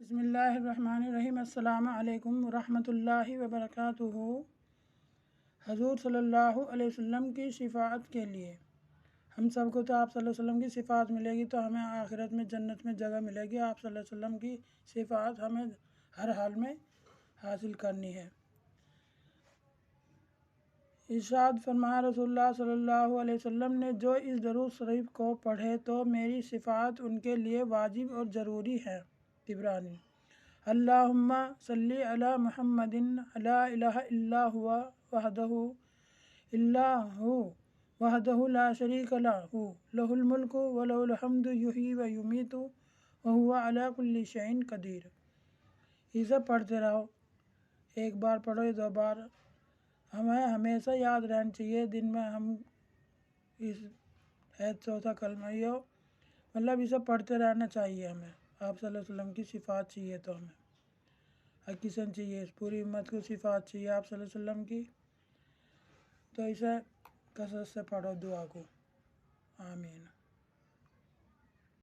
बिस्मिल्लाहिर्रहमानिर्रहीम। अस्सलामु अलैकुम वरहमतुल्लाहि वबरकातुहू। हजूर सल्लल्लाहु अलैहि वसल्लम की सिफ़ात के लिए हम सबको तो आप सल्लल्लाहु अलैहि वसल्लम की सिफ़ात मिलेगी तो हमें आखिरत में जन्नत में जगह मिलेगी। आप सल्लल्लाहु अलैहि वसल्लम की सिफ़ात हमें हर हाल में हासिल करनी है। इरशाद फरमाया रसूलुल्लाह सल्लल्लाहु अलैहि वसल्लम ने, जो इस दरूद शरीफ को पढ़े तो मेरी सिफ़ात उनके लिए वाजिब और ज़रूरी है। तिबरानी। अल्लाहुम्मा सल्ली अला मुहम्मदिन ला इलाहा इल्ला हुवा वहदहु ला शरीका लहू लहुल मुल्कु व लहुल हम्दु युही व युमीतु व हुवा अला कुल्लि शैइन कदीर। इसे पढ़ते रहो, एक बार पढ़ो, दो बार। हमें हमेशा याद रहना चाहिए, दिन में हम इस है चौथा कलमा ही हो, मतलब इसे पढ़ते रहना चाहिए। हमें आप सल्लल्लाहु अलैहि वसल्लम की सिफ़ात चाहिए तो हमें हर किसी चाहिए, इस पूरी उम्मत को सिफ़ात चाहिए आप सल्लल्लाहु अलैहि वसल्लम की। तो इसे कसरत से पढ़ो दुआ को। आमीन।